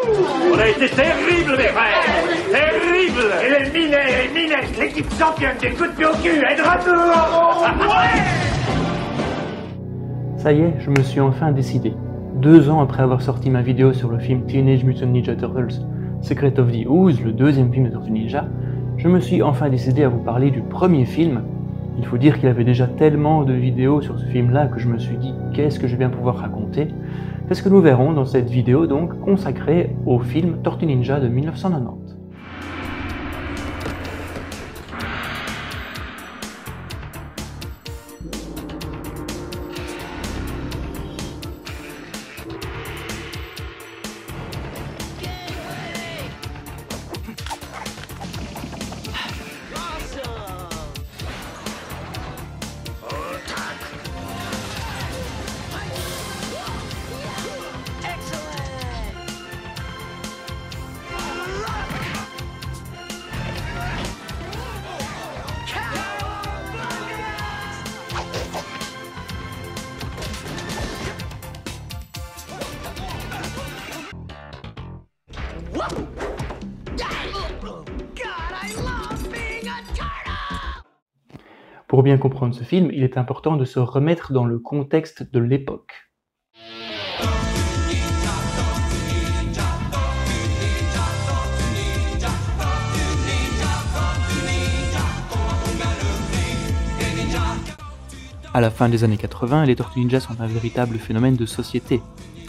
On a été terribles, mes frères. Terribles. Et les Mines, l'équipe championne des coups de pied au cul est de retour. Ça y est, je me suis enfin décidé. 2 ans après avoir sorti ma vidéo sur le film Teenage Mutant Ninja Turtles Secret of the Ooze, le 2e film de Tortue Ninja, je me suis enfin décidé à vous parler du premier film. Il faut dire qu'il y avait déjà tellement de vidéos sur ce film-là que je me suis dit qu'est-ce que je vais bien pouvoir raconter. C'est ce que nous verrons dans cette vidéo donc consacrée au film Tortue Ninja de 1990. Pour bien comprendre ce film, il est important de se remettre dans le contexte de l'époque. À la fin des années 80, les Tortues Ninja sont un véritable phénomène de société.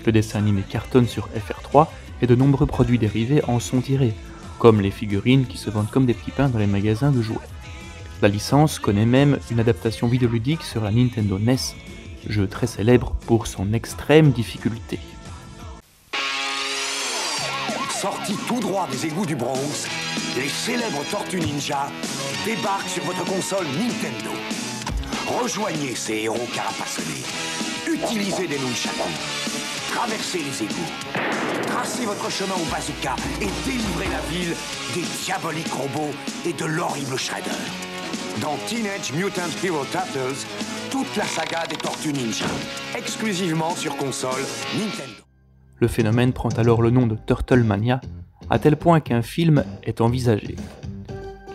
Le dessin animé cartonne sur FR3 et de nombreux produits dérivés en sont tirés, comme les figurines qui se vendent comme des petits pains dans les magasins de jouets. La licence connaît même une adaptation vidéoludique sur la Nintendo NES, jeu très célèbre pour son extrême difficulté. Sortis tout droit des égouts du Bronx, les célèbres Tortues Ninja débarquent sur votre console Nintendo. Rejoignez ces héros carapassonnés, utilisez des nunchakus, traversez les égouts, tracez votre chemin au bazooka et délivrez la ville des diaboliques robots et de l'horrible Shredder. Dans Teenage Mutant Hero Turtles, toute la saga des Tortues Ninja, exclusivement sur console Nintendo. Le phénomène prend alors le nom de Turtlemania, à tel point qu'un film est envisagé.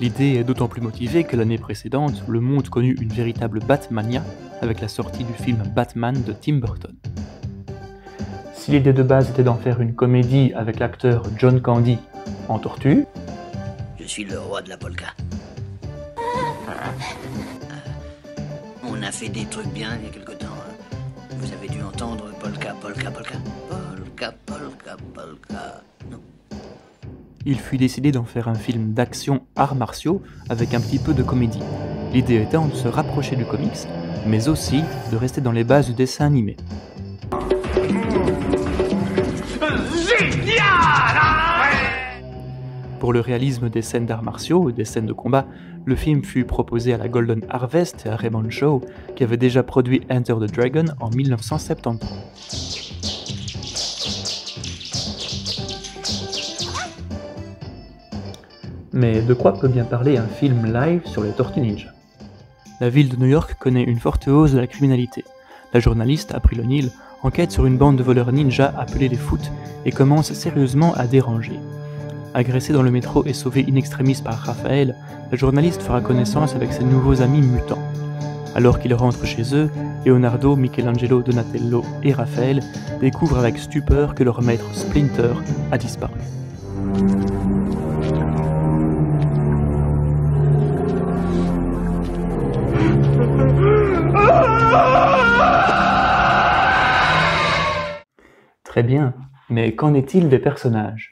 L'idée est d'autant plus motivée que l'année précédente, le monde connut une véritable Batmania avec la sortie du film Batman de Tim Burton. Si l'idée de base était d'en faire une comédie avec l'acteur John Candy en tortue, je suis le roi de la polka. On a fait des trucs bien il y a quelque temps. Vous avez dû entendre polka, polka, polka, polka, polka, polka. Non. Il fut décidé d'en faire un film d'action arts martiaux avec un petit peu de comédie. L'idée étant de se rapprocher du comics, mais aussi de rester dans les bases du dessin animé. Pour le réalisme des scènes d'arts martiaux et des scènes de combat, le film fut proposé à la Golden Harvest et à Raymond Shaw, qui avait déjà produit Enter the Dragon en 1973. Mais de quoi peut bien parler un film live sur les Tortues Ninja? La ville de New York connaît une forte hausse de la criminalité. La journaliste April O'Neil enquête sur une bande de voleurs ninja appelés les Foot et commence sérieusement à déranger. Agressé dans le métro et sauvé in extremis par Raphaël, la journaliste fera connaissance avec ses nouveaux amis mutants. Alors qu'ils rentrent chez eux, Leonardo, Michelangelo, Donatello et Raphaël découvrent avec stupeur que leur maître Splinter a disparu. Très bien, mais qu'en est-il des personnages?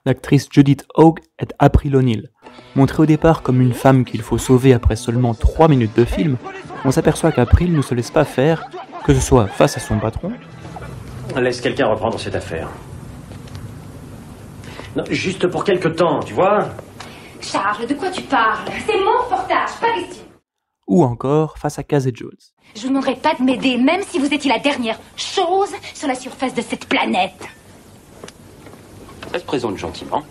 L'actrice Judith Hoag est April O'Neil. Montrée au départ comme une femme qu'il faut sauver après seulement 3 minutes de film, on s'aperçoit qu'April ne se laisse pas faire, que ce soit face à son patron. Laisse quelqu'un reprendre cette affaire. Non, juste pour quelque temps, tu vois. Charles, de quoi tu parles? C'est mon reportage, pas question. Ou encore face à Casey Jones. Je vous demanderai pas de m'aider, même si vous étiez la dernière chose sur la surface de cette planète. Elle se présente gentiment.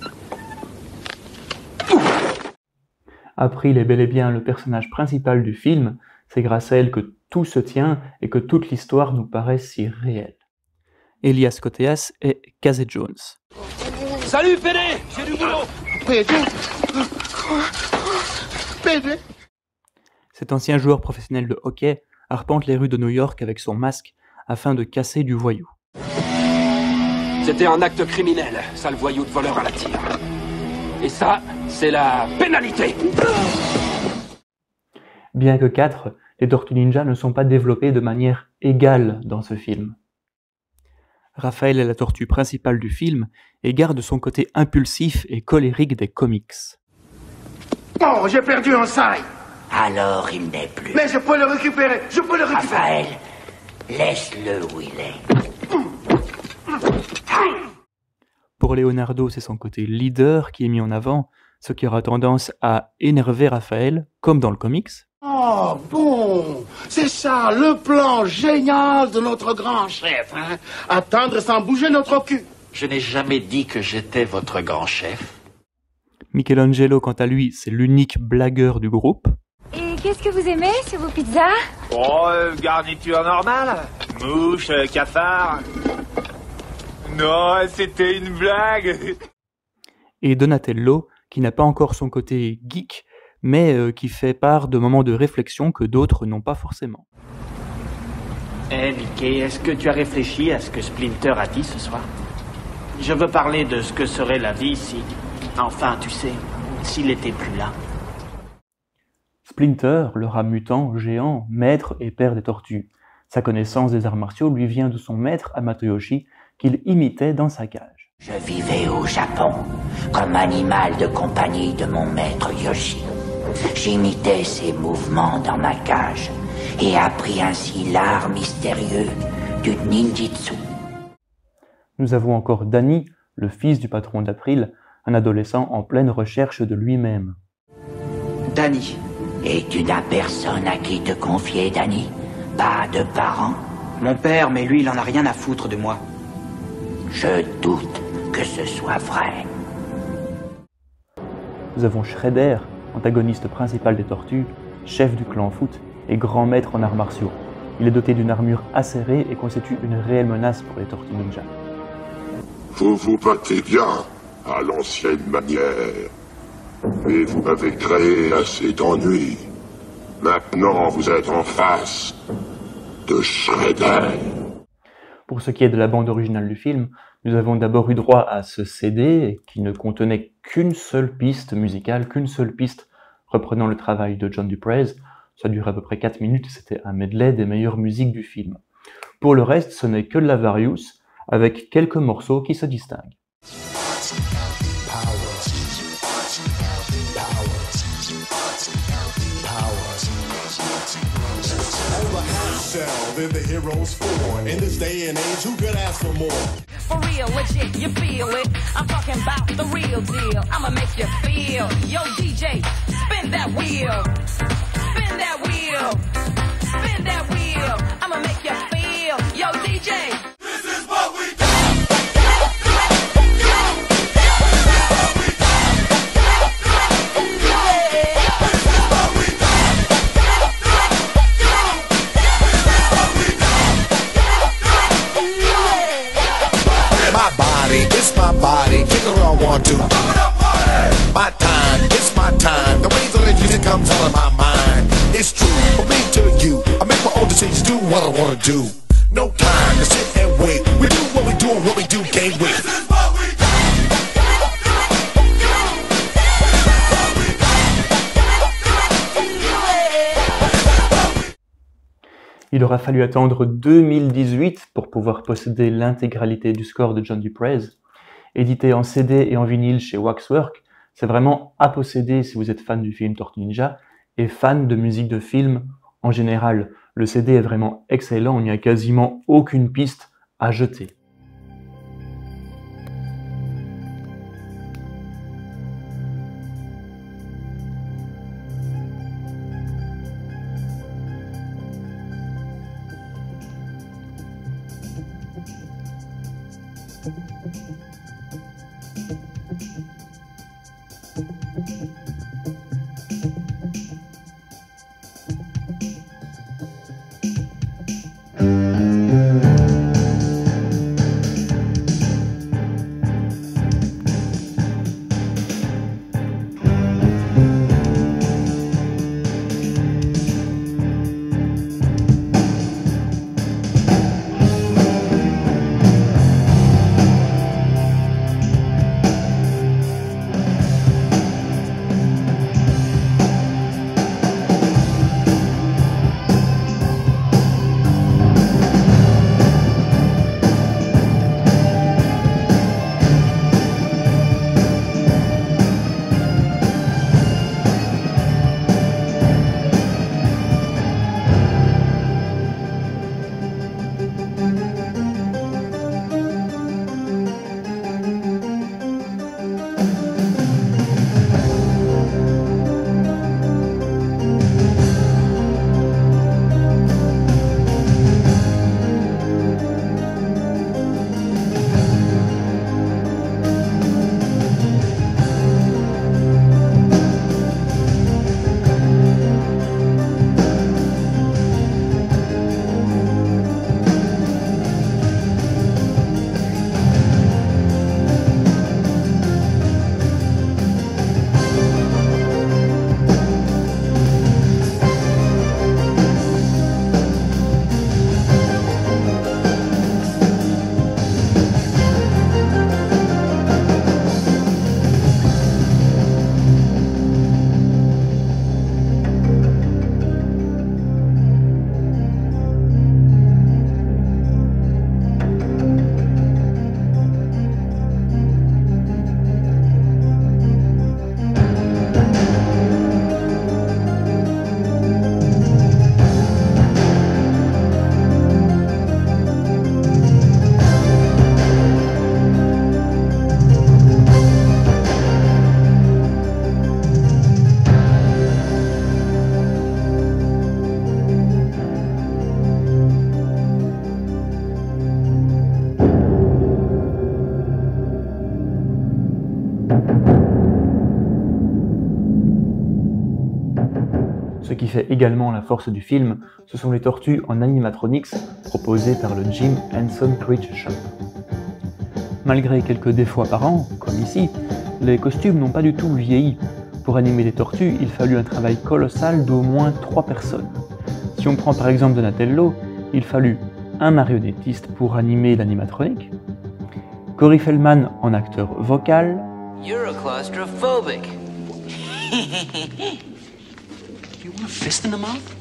April est bel et bien le personnage principal du film, c'est grâce à elle que tout se tient et que toute l'histoire nous paraît si réelle. Elias Koteas et Casey Jones. Salut, Pédé, j'ai du boulot. Pédé. Cet ancien joueur professionnel de hockey arpente les rues de New York avec son masque afin de casser du voyou. C'était un acte criminel, sale voyou de voleur à la tire. Et ça, c'est la pénalité. Bien que 4, les Tortues Ninja ne sont pas développées de manière égale dans ce film. Raphaël est la tortue principale du film et garde son côté impulsif et colérique des comics. Oh, j'ai perdu un sail. Alors il n'est plus. Mais je peux le récupérer, Raphaël, laisse-le où il est. Pour Leonardo, c'est son côté leader qui est mis en avant, ce qui aura tendance à énerver Raphaël, comme dans le comics. Oh bon, c'est ça le plan génial de notre grand chef, hein? Attendre sans bouger notre cul. Je n'ai jamais dit que j'étais votre grand chef. Michelangelo, quant à lui, c'est l'unique blagueur du groupe. Et qu'est-ce que vous aimez sur vos pizzas? Oh, garniture normale. Mouche, cafard. Non, c'était une blague. Et Donatello, qui n'a pas encore son côté geek, mais qui fait part de moments de réflexion que d'autres n'ont pas forcément. Eh, Mickey, est-ce que tu as réfléchi à ce que Splinter a dit ce soir? Je veux parler de ce que serait la vie si... Enfin, tu sais, s'il était plus là. Splinter, le rat mutant, géant, maître et père des tortues. Sa connaissance des arts martiaux lui vient de son maître Hamato-Yoshi, qu'il imitait dans sa cage. Je vivais au Japon, comme animal de compagnie de mon maître Yoshi. J'imitais ses mouvements dans ma cage et appris ainsi l'art mystérieux du ninjitsu. Nous avons encore Danny, le fils du patron d'April, un adolescent en pleine recherche de lui-même. Danny. Et tu n'as personne à qui te confier, Danny? Pas de parents? Mon père, mais lui, il en a rien à foutre de moi. Je doute que ce soit vrai. Nous avons Shredder, antagoniste principal des tortues, chef du clan Foot et grand maître en arts martiaux. Il est doté d'une armure acérée et constitue une réelle menace pour les tortues ninja. Vous vous battez bien, à l'ancienne manière. Mais vous m'avez créé assez d'ennuis. Maintenant, vous êtes en face de Shredder. Pour ce qui est de la bande originale du film, nous avons d'abord eu droit à ce CD qui ne contenait qu'une seule piste musicale, qu'une seule piste reprenant le travail de John Dupraez. Ça durait à peu près 4 minutes, c'était un medley des meilleures musiques du film. Pour le reste, ce n'est que de la Various, avec quelques morceaux qui se distinguent. Than the heroes for. In this day and age, who could ask for more? For real, legit, you feel it. I'm talking about the real deal. I'ma make you feel. Yo, DJ, spin that wheel. Spin that wheel. Spin that wheel. I'ma make you feel. Yo, DJ. This is what we do. It's my body, kick her all I want to. My time, it's my time. The ways of the music comes out of my mind. It's true, from me to you. I make my own decisions, do what I wanna do. No time to sit and wait. We do what we do and what we do can't wait. This is what we do. Il aura fallu attendre 2018 pour pouvoir posséder l'intégralité du score de John Dupraez. Édité en CD et en vinyle chez Waxwork, c'est vraiment à posséder si vous êtes fan du film Tortue Ninja et fan de musique de film en général. Le CD est vraiment excellent, il n'y a quasiment aucune piste à jeter. qui fait également la force du film, ce sont les tortues en animatronics proposées par le Jim Henson Creature Shop. Malgré quelques défauts apparents, comme ici, les costumes n'ont pas du tout vieilli. Pour animer les tortues, il fallut un travail colossal d'au moins 3 personnes. Si on prend par exemple Donatello, il fallut un marionnettiste pour animer l'animatronique, Corey Feldman en acteur vocal, You're a claustrophobic. You want a fist in the mouth?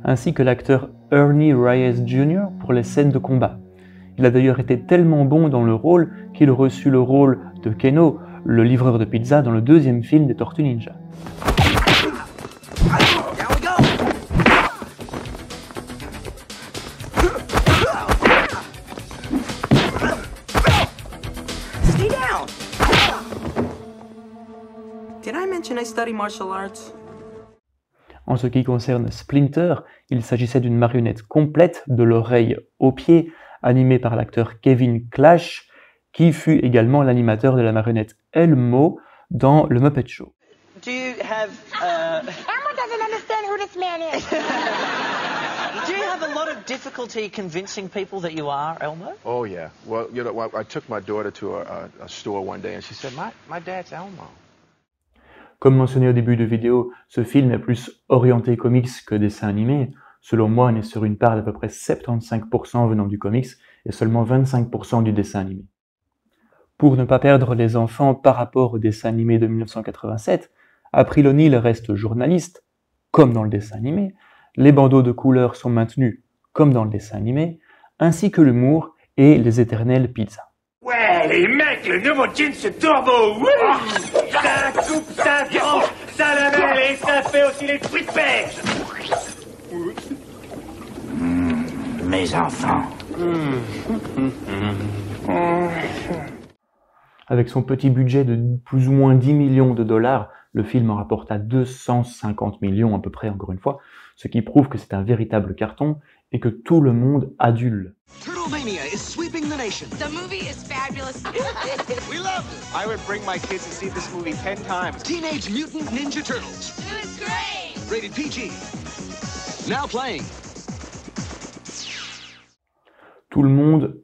ainsi que l'acteur Ernie Reyes Jr. pour les scènes de combat. Il a d'ailleurs été tellement bon dans le rôle qu'il reçut le rôle de Keno, le livreur de pizza, dans le 2e film des Tortues Ninja. Stay down. Did I mention I study martial arts? En ce qui concerne Splinter, il s'agissait d'une marionnette complète de l'oreille aux pieds, animée par l'acteur Kevin Clash, qui fut également l'animateur de la marionnette Elmo dans le Muppet Show. Do you have Elmo doesn't understand who this man is. do you have a lot of difficulty convincing people that you are Elmo? Oh yeah. Well, you know, I took my daughter to a store one day and she said, "My dad's Elmo." Comme mentionné au début de vidéo, ce film est plus orienté comics que dessin animé. Selon moi, on est sur une part d'à peu près 75% venant du comics et seulement 25% du dessin animé. Pour ne pas perdre les enfants par rapport au dessin animé de 1987, April O'Neil reste journaliste, comme dans le dessin animé, les bandeaux de couleurs sont maintenus, comme dans le dessin animé, ainsi que l'humour et les éternelles pizzas. Ouais, les mecs, le nouveau jeans turbo, wouh! Ça coupe, ça tranche, ça lamelle et ça fait aussi les fruits de pêche! Mes enfants. Avec son petit budget de plus ou moins 10 millions de dollars, le film en rapporta 250 millions à peu près, encore une fois, ce qui prouve que c'est un véritable carton et que tout le monde adule. Turtlemania is sweeping the nation. The movie is fabulous. We loved it. I would bring my kids to see this movie 10 times. Teenage Mutant Ninja Turtles. It was great. Rated PG. Now playing. Tout le monde,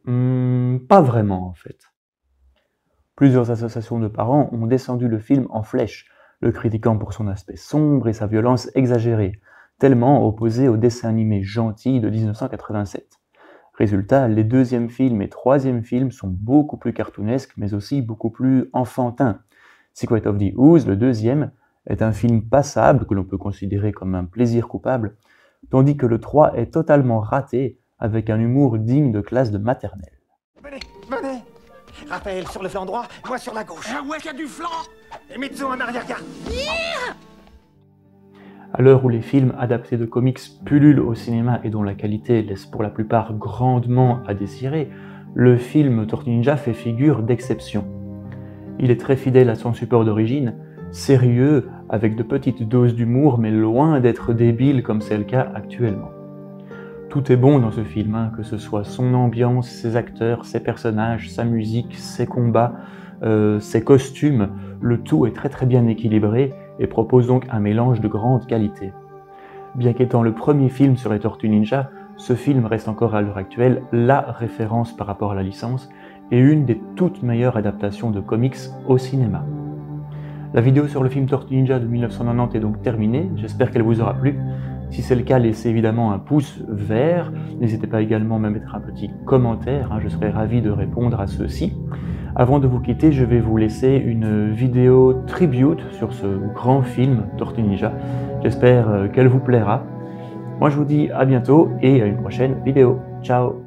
pas vraiment en fait. Plusieurs associations de parents ont descendu le film en flèche, le critiquant pour son aspect sombre et sa violence exagérée, tellement opposé au dessin animé gentil de 1987. Résultat, les 2e film et 3e film sont beaucoup plus cartoonesques, mais aussi beaucoup plus enfantins. Secret of the Ooze, le 2e, est un film passable que l'on peut considérer comme un plaisir coupable, tandis que le 3 est totalement raté, avec un humour digne de classe de maternelle. Venez. Raphaël sur le flanc droit, moi sur la gauche. Ah ouais, qu'il y a du flanc. Et Mitsu en arrière-garde. À l'heure où les films adaptés de comics pullulent au cinéma et dont la qualité laisse pour la plupart grandement à désirer, le film Tortue Ninja fait figure d'exception. Il est très fidèle à son support d'origine, sérieux, avec de petites doses d'humour, mais loin d'être débile comme c'est le cas actuellement. Tout est bon dans ce film, que ce soit son ambiance, ses acteurs, ses personnages, sa musique, ses combats, ses costumes, le tout est très bien équilibré et propose donc un mélange de grande qualité. Bien qu'étant le premier film sur les Tortues Ninja, ce film reste encore à l'heure actuelle la référence par rapport à la licence et une des toutes meilleures adaptations de comics au cinéma. La vidéo sur le film Tortue Ninja de 1990 est donc terminée, j'espère qu'elle vous aura plu. Si c'est le cas, laissez évidemment un pouce vert, n'hésitez pas également à me mettre un petit commentaire, je serai ravi de répondre à ceux-ci. Avant de vous quitter, je vais vous laisser une vidéo tribute sur ce grand film Tortue Ninja. J'espère qu'elle vous plaira. Moi je vous dis à bientôt et à une prochaine vidéo. Ciao!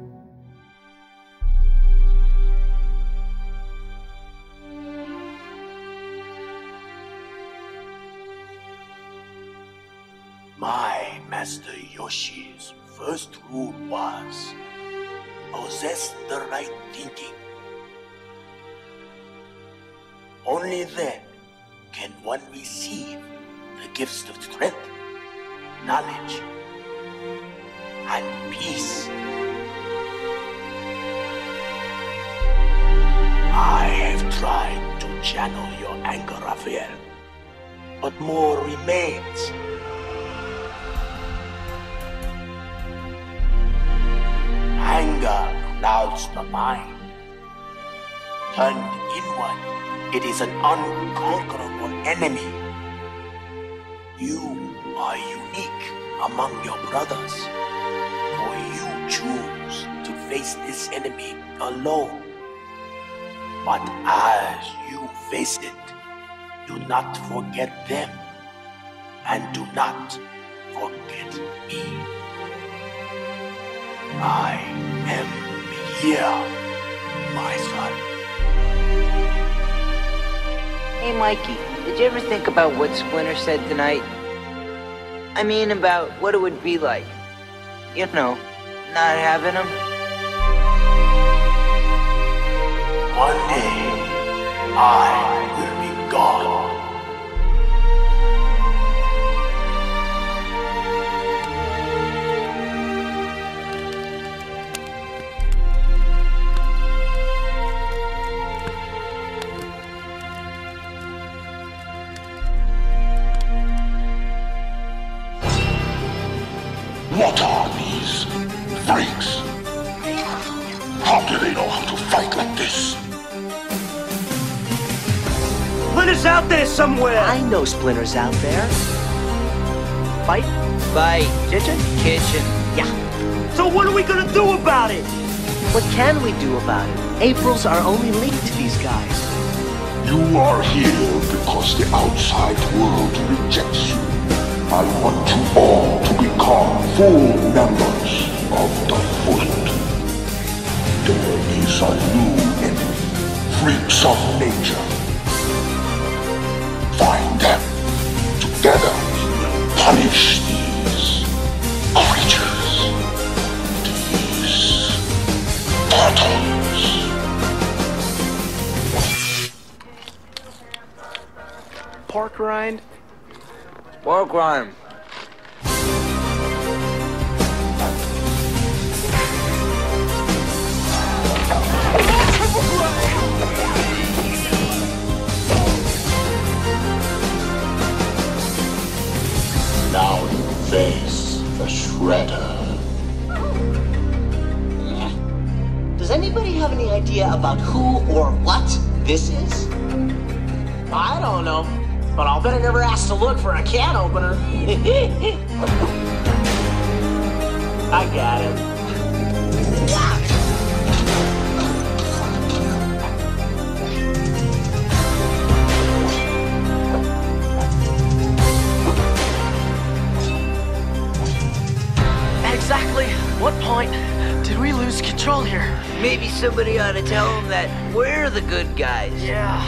My Master Yoshi's first rule was, possess the right thinking. Only then can one receive the gifts of strength, knowledge, and peace. I have tried to channel your anger, Raphael, but more remains. Anger clouds the mind. Turned inward, it is an unconquerable enemy. You are unique among your brothers, for you choose to face this enemy alone. But as you face it, do not forget them, and do not forget me. I am here, my son. Hey, Mikey, did you ever think about what Splinter said tonight? I mean, about what it would be like, you know, not having him? One day, I will be gone. What are these freaks? How do they know how to fight like this? Splinter's out there somewhere! I know Splinter's out there. Fight? Fight. Kitchen? Kitchen. Yeah. So what are we gonna do about it? What can we do about it? April's our only link to these guys. You are here because the outside world rejects you. I want you all to become full members of the Foot. There is a new enemy, freaks of nature. Find them. Together we will punish these creatures. These turtles. Pork rind? Pork rind. Now you face the Shredder. Does anybody have any idea about who or what this is? I don't know, but I'll bet I never asked to look for a can opener. I got it. Exactly what point did we lose control here? Maybe somebody ought to tell them that we're the good guys. Yeah.